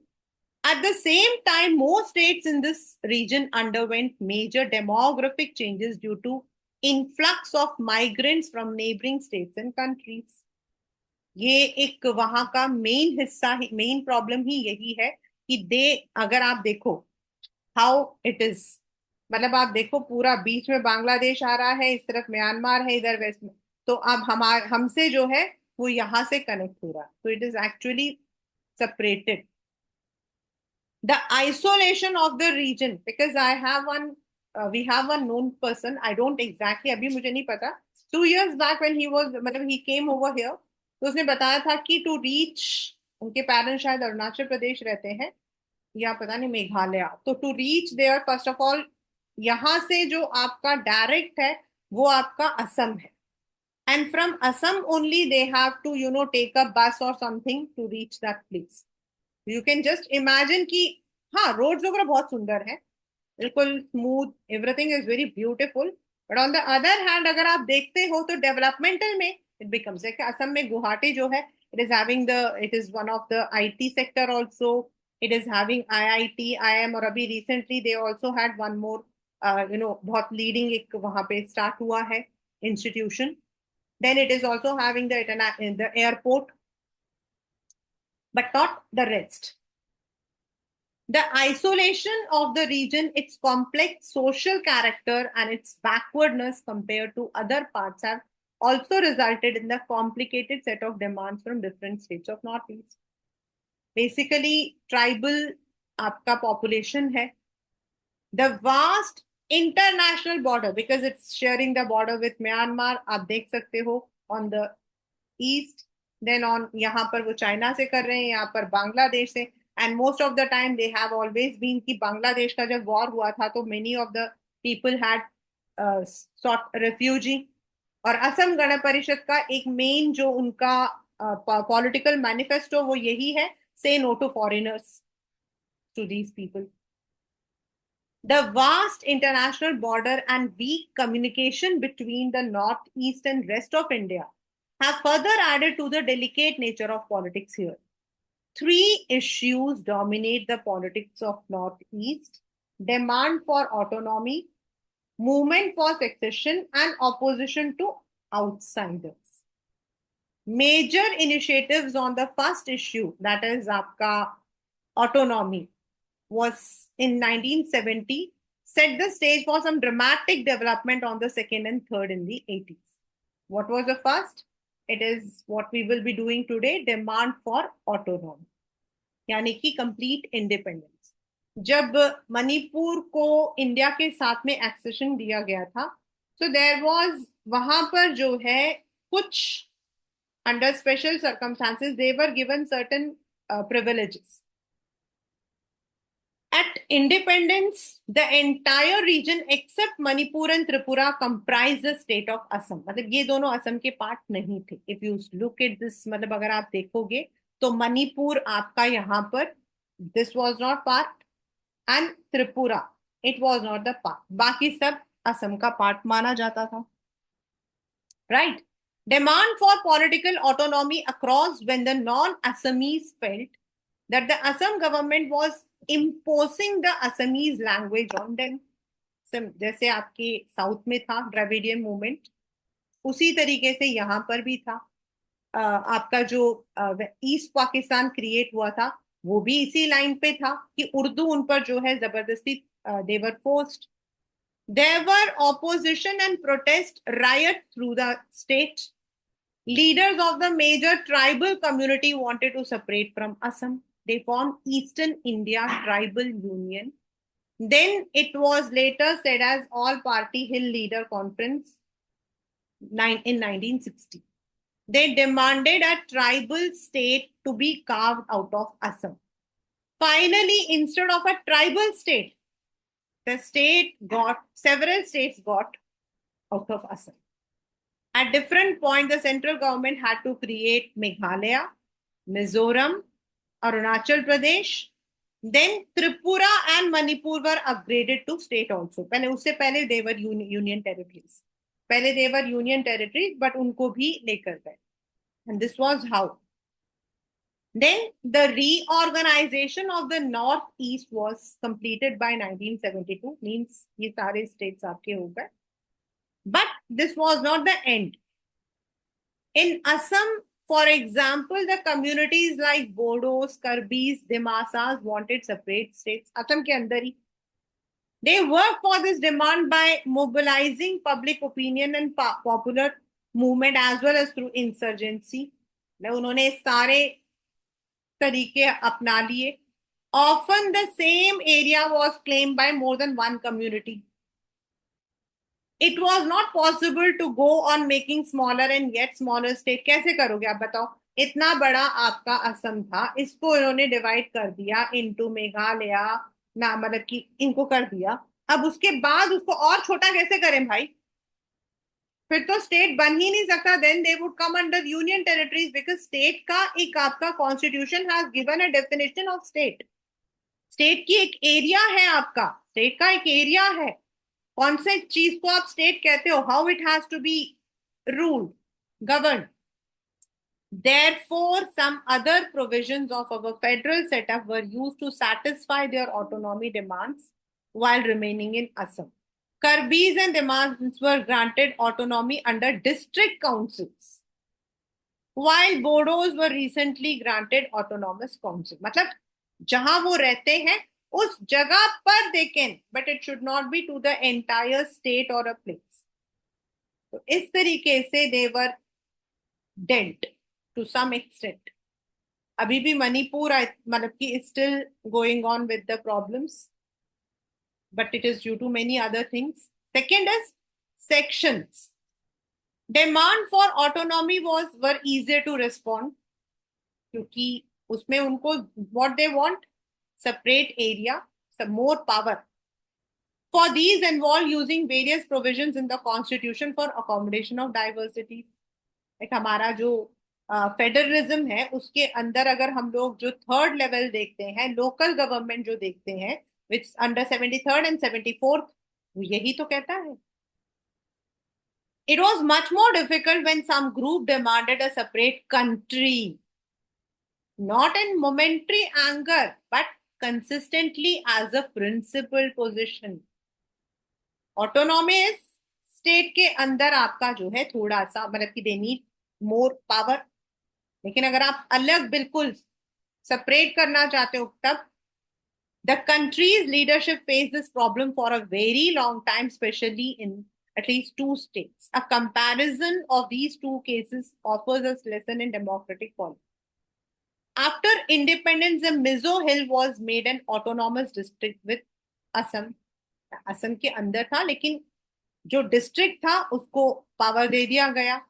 At the same time, most states in this region underwent major demographic changes due to influx of migrants from neighboring states and countries. ये एक वहां का main हिस्सा, main problem ही यही है कि अगर आप देखो हाउ इट इज, मतलब आप देखो पूरा बीच में बांग्लादेश आ रहा है, इस तरफ म्यांमार है, इधर वेस्ट में, तो अब हमसे जो है वो यहाँ से कनेक्ट हो रहा है. तो it is actually separated. The isolation of the region, because I have we have one known person, I don't exactly अभी मुझे नहीं पता. 2 years back when he was मतलब he came over here, तो उसने बताया था कि to reach, उनके पेरेंट्स शायद अरुणाचल प्रदेश रहते हैं या पता नहीं मेघालय, तो to reach there first of all यहाँ से जो आपका डायरेक्ट है वो आपका असम है, and from Assam only they have to take a bus और something to reach that place. You can just imagine कि हाँ, रोड्स वगैरह बहुत सुंदर है, बिल्कुल smooth, everything is very beautiful. But on the other hand अगर आप देखते हो तो डेवलपमेंटल में इट बिकम्स लाइक असम में गुवाहाटी जो है, it is one of the IT sector also, it is having IIT IIM, और अभी recently they also had one more बहुत लीडिंग एक वहां पे स्टार्ट हुआ है institution. Then it is also having the airport, but not the rest. The isolation of the region, its complex social character, and its backwardness compared to other parts have also resulted in the complicated set of demands from different states of Northeast. Basically, tribal आपका population है, the vast international border, because it's sharing the border with Myanmar, आप देख सकते हो on the east, then on यहाँ पर वो China से कर रहे हैं, यहाँ पर बांग्लादेश से, and most of the time they have always been कि बांग्लादेश का जब वॉर हुआ था तो many of the people had sought refugee. और असम गण परिषद का एक मेन जो उनका पॉलिटिकल मैनिफेस्टो वो यही है, say no to foreigners, to these people. The vast international border and weak communication between the northeast and rest of India have further added to the delicate nature of politics here. Three issues dominate the politics of Northeast: demand for autonomy, movement for succession, and opposition to outsiders. Major initiatives on the first issue, that is आपका autonomy, was in 1970, set the stage for some dramatic development on the second and third in the 80s. What was the first? It is what we will be doing today, demand for autonomy, यानी कि complete independence. जब मणिपुर को India के साथ में accession दिया गया था, सो देयर वाज वहां पर जो है कुछ under special circumstances they were given certain privileges. At independence, the entire region except Manipur and Tripura comprised the state of Assam. मतलब ये दोनों असम के पार्ट नहीं थे। If you look at this, मतलब अगर आप देखोगे तो मणिपुर आपका यहाँ पर this was not part, and Tripura it was not the part. बाकी सब असम का पार्ट माना जाता था, right? Demand for political autonomy across when the non-Assamese felt that the Assam government was imposing the Assamese language on them. जैसे आपके south में था द्रविडियन मूवमेंट, उसी तरीके से यहाँ पर भी था। आपका जो ईस्ट पाकिस्तान क्रिएट हुआ था वो भी इसी लाइन पे था कि उर्दू उन पर जो है जबरदस्ती देवर forced. There were opposition and protest riot through the state. Leaders of the major tribal community wanted to separate from Assam. They formed Eastern India Tribal Union. Then it was later said as All Party Hill Leader Conference in 1960. They demanded a tribal state to be carved out of Assam. Finally, instead of a tribal state, several states got out of Assam. At different points, the central government had to create Meghalaya, Mizoram, Arunachal Pradesh. Then Tripura and Manipur were upgraded to state also. उससे पहले they were union territories. पहले they were union territories, but उनको भी लेकर गए. And this was how. Then the reorganization of the Northeast was completed by 1972. Means ये सारे states आपके हो गए. But this was not the end. In Assam, for example, the communities like Bodos, Karbis, Dimasas wanted separate states. Assam के अंदर ही. They worked for this demand by mobilizing public opinion and popular movement as well as through insurgency. उन्होंने सारे तरीके अपना लिए. Often the same area was claimed by more than one community. It was not possible to go on making smaller and yet smaller state. कैसे करोगे आप बताओ? इतना बड़ा आपका असम था, इसको इन्होंने डिवाइड कर दिया इनटू मेघालय, ना मतलब कि इनको कर दिया, अब उसके बाद उसको और छोटा कैसे करें भाई? फिर तो स्टेट बन ही नहीं सकता. Then they would come under union territories, because state का एक आपका constitution has given a definition of state. State की एक एरिया है, आपका स्टेट का एक एरिया है. कौन से चीज को आप स्टेट कहते हो? How it has to be ruled, govern. Therefore, some other provisions of our federal setup were used to satisfy their autonomy demands while remaining in Assam. Karbis and demands were granted autonomy under district councils, while Bodos were recently granted autonomous council. मतलब जहां वो रहते हैं उस जगह पर they can, but it should not be to the entire state or a place. तो इस तरीके से they were dealt to some extent. अभी भी मणिपुर मतलब कि is still going on with the problems, but it is due to many other things. Second is sections. Demand for autonomy was were easier to respond क्योंकि उसमें उनको what they want, separate area, some more power. For these involve using various provisions in the constitution for accommodation of diversity. एक हमारा जो federalism है उसके अंदर अगर हम लोग जो थर्ड लेवल देखते हैं, लोकल गवर्नमेंट जो देखते हैं, विच अंडर 73rd एंड 74th, यही तो कहता है. It was much more difficult when some group demanded a separate country, not in momentary anger, but consistently as a principal position. Autonomy is state के अंदर आपका जो है थोड़ा सा मतलब कि दे नीड मोर पावर. लेकिन अगर आप अलग बिल्कुल सेपरेट करना चाहते हो तब the country's leadership faced this problem for a very long time, especially in at least two states. A comparison of these two cases offers us lesson in democratic politics. After independence, the Mizo Hill was made an autonomous district with Assam. Assam के अंदर था लेकिन जो district था उसको power दे दिया गया.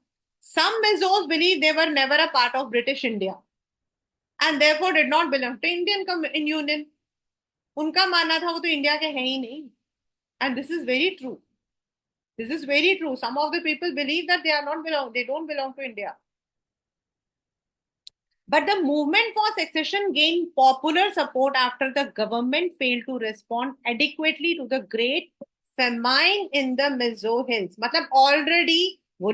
Some Mizos believe they were never a part of British India and therefore did not belong to Indian Union. उनका मानना था वो तो इंडिया के हैं ही नहीं. And this is very true. This is very true. Some of the people believe that they don't belong to India. But the movement for secession gained popular support after the government failed to respond adequately to the great famine in the Mizo Hills. मतलब already वो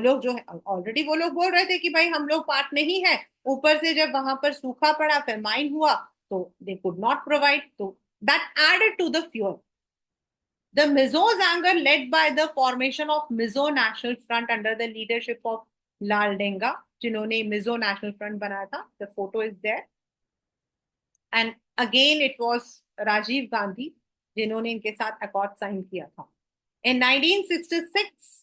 लोग बोल रहे थे कि भाई हम लोग पार्ट नहीं है. ऊपर से जब वहां पर सूखा पड़ा, फेमाइन हुआ, तो दे कुड नॉट प्रोवाइड. तो that added to the fuel. The Mizo's anger led by the formation of Mizo National Front under the leadership of Lal Denga, जिन्होंने Mizo National Front बनाया था. The photo is there. And again it was Rajiv Gandhi जिन्होंने इनके साथ accord sign किया था. In 1966,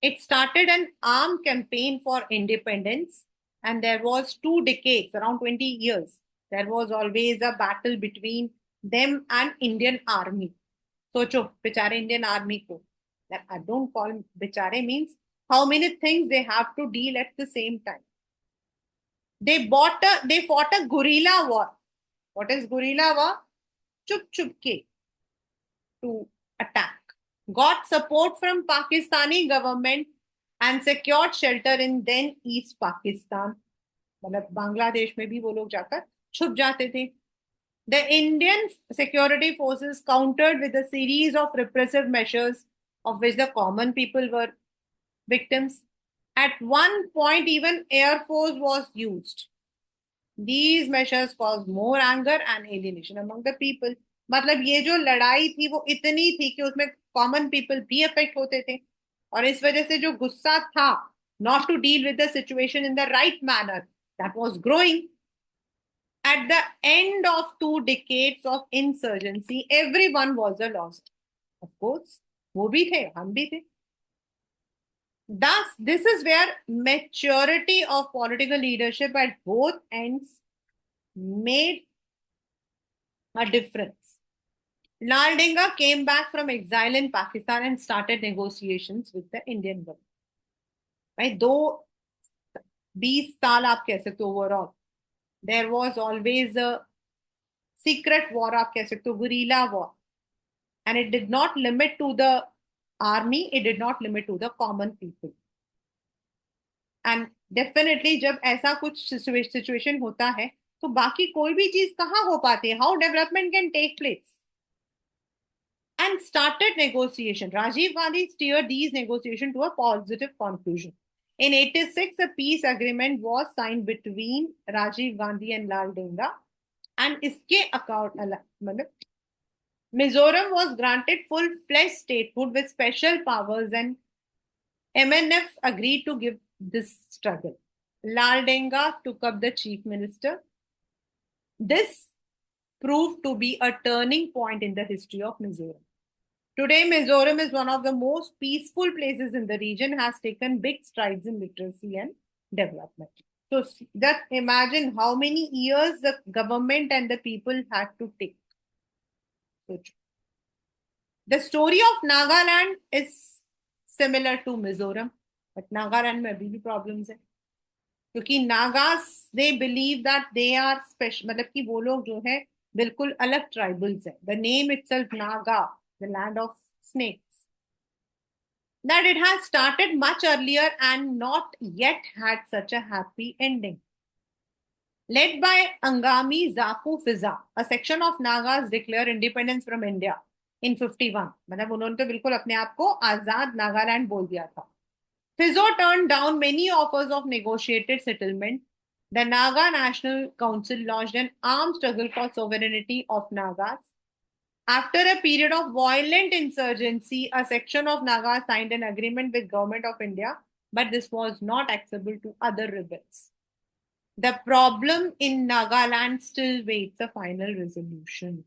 it started an armed campaign for independence, and there was 2 decades, around 20 years. There was always a battle between them and Indian Army. सोचो बेचारे Indian army को. I don't call बेचारे means how many things they have to deal at the same time. they fought a guerrilla war. What is guerrilla war? चुप चुप के to attack. Got support from Pakistani government and secured shelter in then East Pakistan. मतलब बांग्लादेश में भी वो लोग जाकर छुप जाते थे. The Indian security forces countered with a series of repressive measures of which the common people were victims. At one point, even Air Force was used. These measures caused more anger and alienation among the people. मतलब ये जो लड़ाई थी वो इतनी थी कि उसमें कॉमन पीपल भी अफेक्ट होते थे. और इस वजह से जो गुस्सा था, not to deal with the situation in the right manner, that was growing. At the end of 2 decades of insurgency, everyone was a loss. Of course, वो भी थे, हम भी थे. Thus, this is where maturity of political leadership at both ends made a difference. Lal Denga came back from exile in Pakistan and started negotiations with the Indian government. Right? 20 साल आप कह सकते हो overall. There was always a secret war, आप कह सकते हो, guerrilla war. and it did not limit to the army, it did not limit to the common people. And definitely जब ऐसा कुछ सिचुएशन होता है तो बाकी कोई भी चीज कहाँ हो पाती है, how development can take place, and started negotiation. Rajiv Gandhi steered these negotiations to a positive conclusion. In 86, a peace agreement was signed between Rajiv Gandhi and Lal Denga, and इसके account मतलब Mizoram was granted full-fledged statehood with special powers, and MNF agreed to give this struggle. Lal Denga took up the chief minister. This proved to be a turning point in the history of Mizoram. Today, Mizoram is one of the most peaceful places in the region, has taken big strides in literacy and development. So that imagine how many years the government and the people had to take. The story of Nagaland is similar to Mizoram, but Nagaland में अभी भी problems है, क्योंकि Nagas they believe that they are special, मतलब कि वो लोग जो है बिल्कुल अलग tribals है. The name itself Naga, the land of snakes, that it has started much earlier and not yet had such a happy ending. Led by Angami Zaku Fiza, a section of Nagas declared independence from India in 51. मतलब उन्होंने तो बिल्कुल अपने आप को आजाद नागालैंड बोल दिया था. Fizo turned down many offers of negotiated settlement. The Naga National Council launched an armed struggle for sovereignty of Nagas. After a period of violent insurgency, a section of Naga signed an agreement with Government of India, but this was not acceptable to other rebels. The problem in Nagaland still waits a final resolution.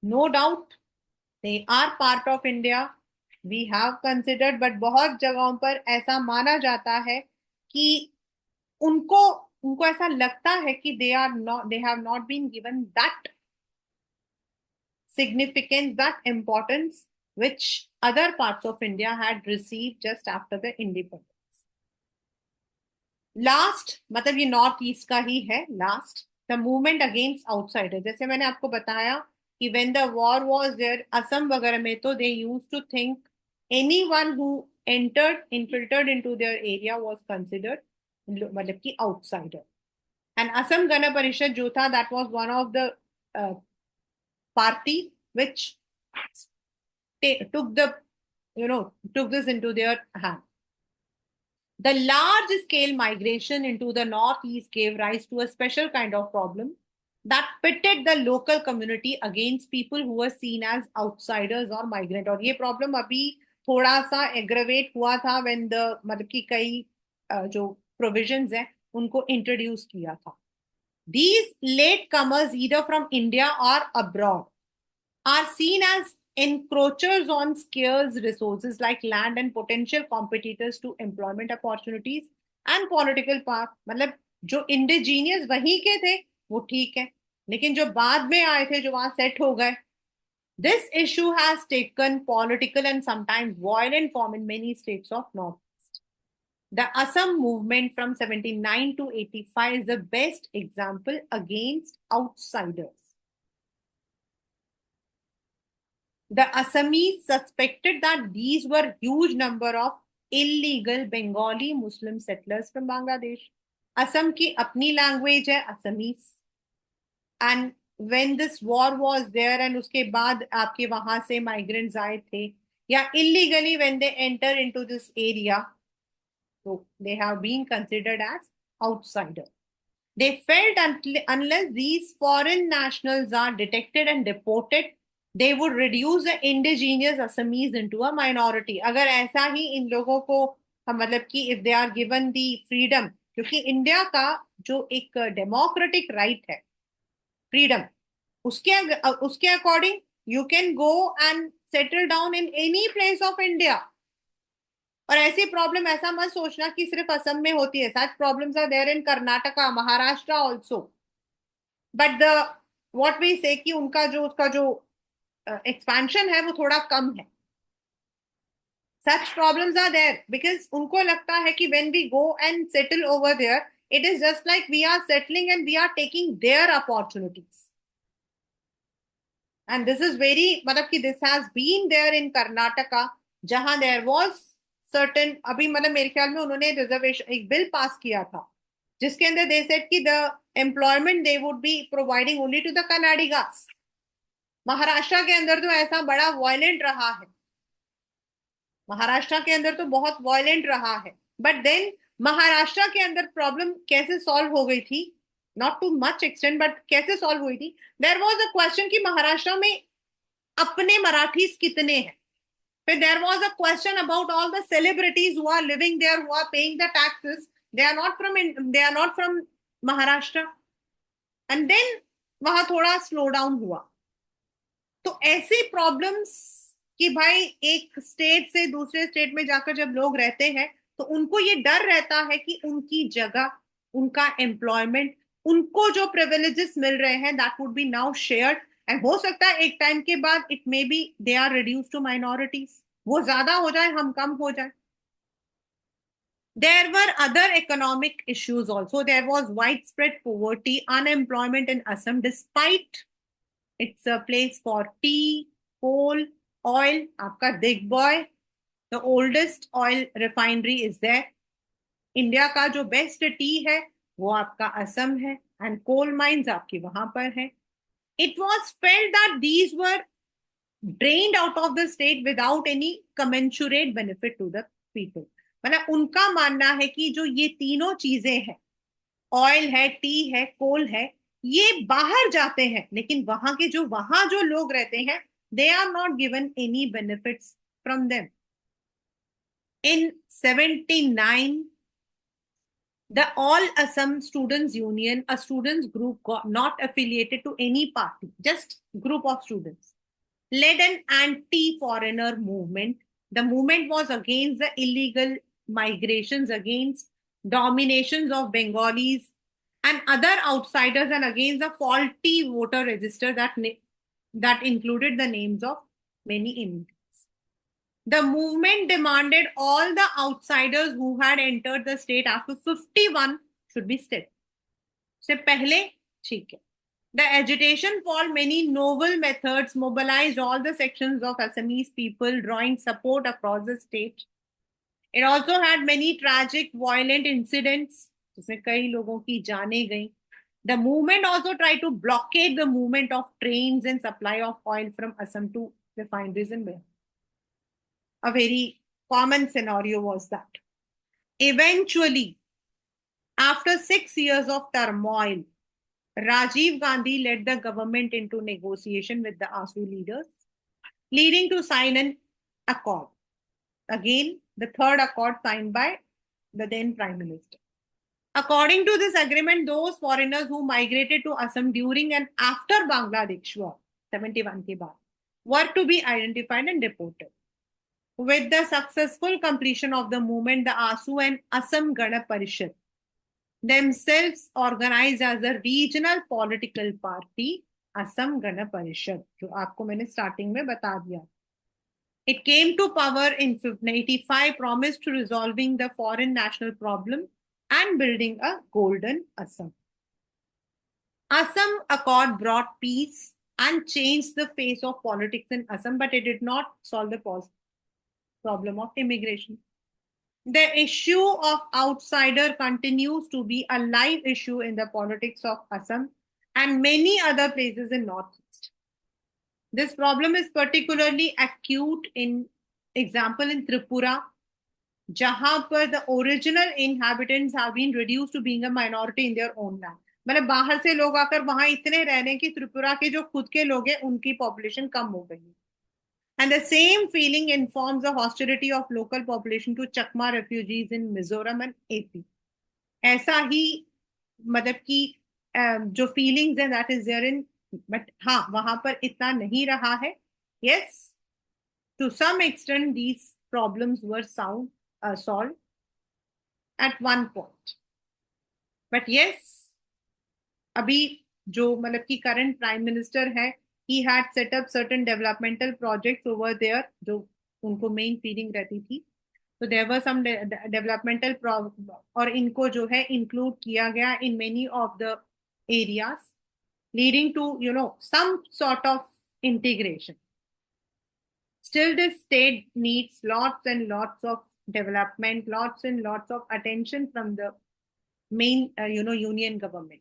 No doubt, they are part of India. We have considered, but बहुत जगहों पर ऐसा माना जाता है कि उनको उनको ऐसा लगता है कि they have not been given that significance, that importance which other parts of India had received just after the independence. Last, मतलब ये नॉर्थ ईस्ट का ही है last, the movement against outsider. जैसे मैंने आपको बताया कि when the war was there Assam वगैरह में, तो they used to think anyone who entered infiltrated into their area was considered मतलब कि आउटसाइडर. एंड असम गण परिषद जो था, that was one of the party which took this into their hand. The large scale migration into the northeast gave rise to a special kind of problem that pitted the local community against people who were seen as outsiders or migrant. और ये problem अभी थोड़ा सा aggravate हुआ था when the मतलब कि कई जो provisions हैं उनको introduce किया था. These latecomers, either from India or abroad, are seen as encroachers on scarce resources like land and potential competitors to employment opportunities and political power. मतलब जो indigenous वहीं के थे वो ठीक है, लेकिन जो बाद में आए थे जो वहां सेट हो गए, this issue has taken political and sometimes violent form in many states of Northeast. The Assam movement from 79 to 85 is the best example against outsiders. The Assamese suspected that these were huge number of illegal Bengali Muslim settlers from Bangladesh. Assam की अपनी language है Assamese. And when this war was there and उसके बाद आपके वहां से migrants आए थे या illegally when they enter into this area, so they have been considered as outsider. They felt unless these foreign nationals are detected and deported, they would reduce the indigenous Assamese into a minority. अगर ऐसा ही इन लोगों को मतलब कि if they are given the freedom, क्योंकि India का जो एक डेमोक्रेटिक राइट है फ्रीडम, उसके according you can go and settle down in any place of India. और ऐसी प्रॉब्लम ऐसा मत सोचना कि सिर्फ असम में होती है. Such problems are there in Karnataka, Maharashtra also. But the what we say कि उसका जो एक्सपेंशन है वो थोड़ा कम है. Such problems are there because उनको लगता है कि when we go and settle over there, it is just like we are settling and we are taking their opportunities. And this is very, मतलब कि this has been there in Karnataka, जहां there was certain, अभी मतलब मेरे ख्याल में उन्होंने reservation एक बिल पास किया था जिसके अंदर दे सेड कि the employment they would be providing only to the Kannadigas. Maharashtra के अंदर तो ऐसा बड़ा वायलेंट रहा है, महाराष्ट्र के अंदर तो बहुत वायलेंट रहा है, बट देन महाराष्ट्र के अंदर प्रॉब्लम कैसे सॉल्व हो गई थी, not too much extent but कैसे सॉल्व हुई थी, देयर वाज अ क्वेश्चन कि महाराष्ट्र में अपने मराठीज कितने हैं। फिर there was a question about all the celebrities who are living there, who are paying the taxes, they are not from Maharashtra, and then वहां थोड़ा स्लो डाउन हुआ। तो ऐसी प्रॉब्लम्स कि भाई एक स्टेट से दूसरे स्टेट में जाकर जब लोग रहते हैं तो उनको ये डर रहता है कि उनकी जगह, उनका एम्प्लॉयमेंट, उनको जो प्रिविलेजेस मिल रहे हैं that would be now shared, and हो सकता है एक टाइम के बाद it may be they are reduce to minorities, वो ज्यादा हो जाए हम कम हो जाए। There were other economic issues also. There was widespread poverty, unemployment in Assam, despite it's a place for tea, coal, oil. आपका Dig Boy, the oldest oil refinery is there. India का जो बेस्ट टी है वो आपका असम है, and coal mines आपकी वहां पर है। It was felt that these were drained out of the state without any commensurate benefit to the people। मतलब उनका मानना है कि जो ये तीनों चीजें हैं, ऑयल है, टी है, कोल है, ये बाहर जाते हैं लेकिन वहां जो लोग रहते हैं they are not given any benefits from them. In 79 the All Assam Students Union, a students group not affiliated to any party, just group of students, led an anti-foreigner movement. The movement was against the illegal migrations, against dominations of Bengalis and other outsiders, and against the faulty voter register that included the names of many immigrants. The movement demanded all the outsiders who had entered the state after 51 should be still. से पहले ठीक है। The agitation followed many novel methods, mobilized all the sections of Assamese people, drawing support across the state. It also had many tragic, violent incidents, जिसमें कई लोगों की जानें गईं. The movement also tried to blockade the movement of trains and supply of oil from Assam to refineries in Bihar. A very common scenario was that. Eventually, after 6 years of turmoil, Rajiv Gandhi led the government into negotiation with the ASU leaders, leading to sign an accord. Again, the third accord signed by the then Prime Minister. According to this agreement, those foreigners who migrated to Assam during and after Bangladesh war, 71 ke baad, were to be identified and deported. With the successful completion of the movement, the ASU and Assam Gana Parishad themselves organized as a regional political party, Assam Gana Parishad, जो आपको मैंने starting में बता दिया. It came to power in 1985, promised to resolving the foreign national problem and building a golden Assam. Assam Accord brought peace and changed the face of politics in Assam, but it did not solve the problem of immigration. The issue of outsider continues to be a live issue in the politics of Assam and many other places in Northeast. This problem is particularly acute in example in Tripura, जहां पर the original inhabitants have been reduced to being a minority in their own land. मतलब बाहर से लोग आकर वहां इतने रहने की त्रिपुरा के जो खुद के लोग हैं उनकी पॉपुलेशन कम हो गई है. And the same feeling informs the hostility of local population to Chakma refugees in Mizoram and AP. ऐसा ही मतलब कि जो feelings है that is there in, but हाँ वहां पर इतना नहीं रहा है. Yes, to some extent these problems were solved at one point. But yes, अभी जो मतलब कि current prime minister है, he had set up certain developmental projects over there जो उनको main feeling रहती थी. So there were some developmental और इनको जो है include किया गया in many of the areas, leading to some sort of integration. Still, this state needs lots and lots of development, lots and lots of attention from the main, union government.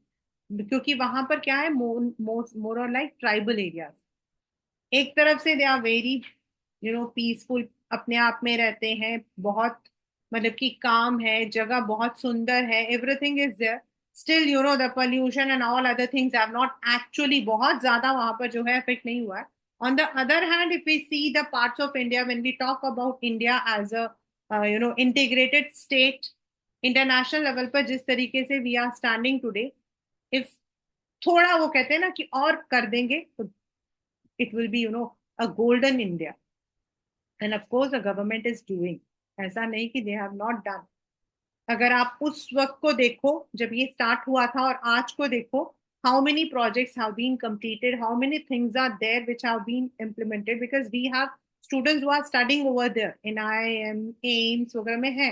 क्योंकि वहां पर क्या है, मोर और like tribal areas. एक तरफ से they are very peaceful, अपने आप में रहते हैं, बहुत मतलब कि काम है, जगह बहुत सुंदर है, everything is there. Still the pollution and all other things have not actually बहुत ज्यादा वहां पर जो है इफेक्ट नहीं हुआ है. On the other hand, if we see the parts of India, when we talk about India as a integrated state, international level पर जिस तरीके से we are standing today, if थोड़ा वो कहते हैं ना कि और कर देंगे तो it will be a golden India. And of course the government is doing. ऐसा नहीं कि they have not done. अगर आप उस वक्त को देखो जब ये स्टार्ट हुआ था और आज को देखो, how many projects have been completed, how many things are there which have been implemented, because we have students who are studying over there in IIM, AIMS वगैरह में है.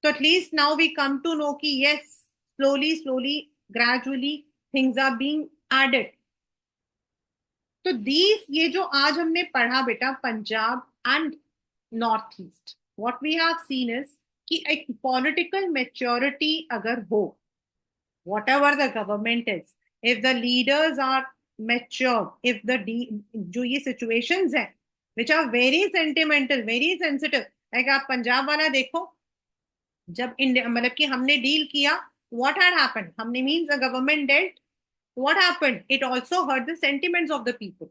तो at least now we come to know कि yes, slowly gradually things are being added. तो ये जो आज हमने पढ़ा बेटा, Punjab and north east, what we have seen is कि एक पॉलिटिकल मेच्योरिटी अगर हो, whatever the government is, if the leaders are mature, if the जो ये सिचुएशंस हैं which are very sentimental, very sensitive, like आप पंजाब वाला देखो, जब इंडिया मतलब कि हमने डील किया, व्हाट हैड हैपेंड, हमने means the government dealt, what happened, it also hurt the sentiments of the people.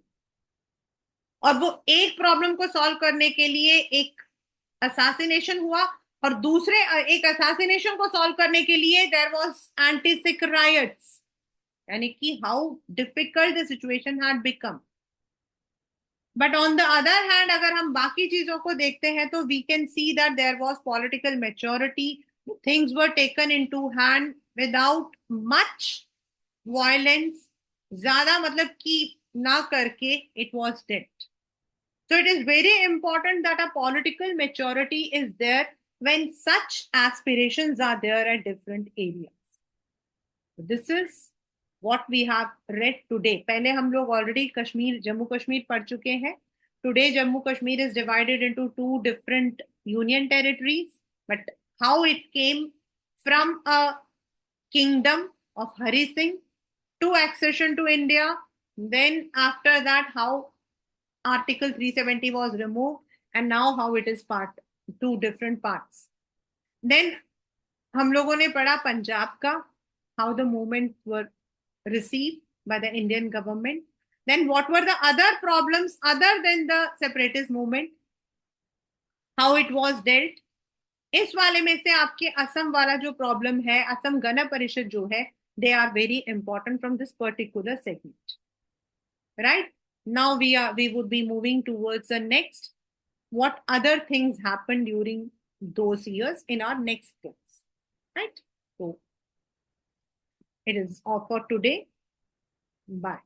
और वो एक प्रॉब्लम को सॉल्व करने के लिए एक असैसिनेशन हुआ, और दूसरे एक असैसिनेशन को सॉल्व करने के लिए there was anti Sikh riots, यानी कि how difficult the situation had become. But on the other hand अगर हम बाकी चीजों को देखते हैं तो we can see that there was political maturity, things were taken into hand without much violence, ज्यादा मतलब कि ना करके it was dead. So it is very important that a political maturity is there when such aspirations are there at different areas. This is what we have read today. पहले हम लोग already Kashmir, Jammu Kashmir पढ़ चुके हैं. Today Jammu Kashmir is divided into two different union territories, but how it came from a kingdom of Hari Singh to accession to India, then after that how Article 370 was removed, and now how it is two different parts. Then हम लोगों ने पढ़ा पंजाब का, how the movement were received by the Indian government. Then what were the other problems other than the separatist movement, how it was dealt. इस वाले में से आपके असम वाला जो प्रॉब्लम है, असम गण परिषद जो है, they are very important from this particular segment, right? Now we would be moving towards the next, what other things happened during those years in our next class, right? So it is all for today. Bye.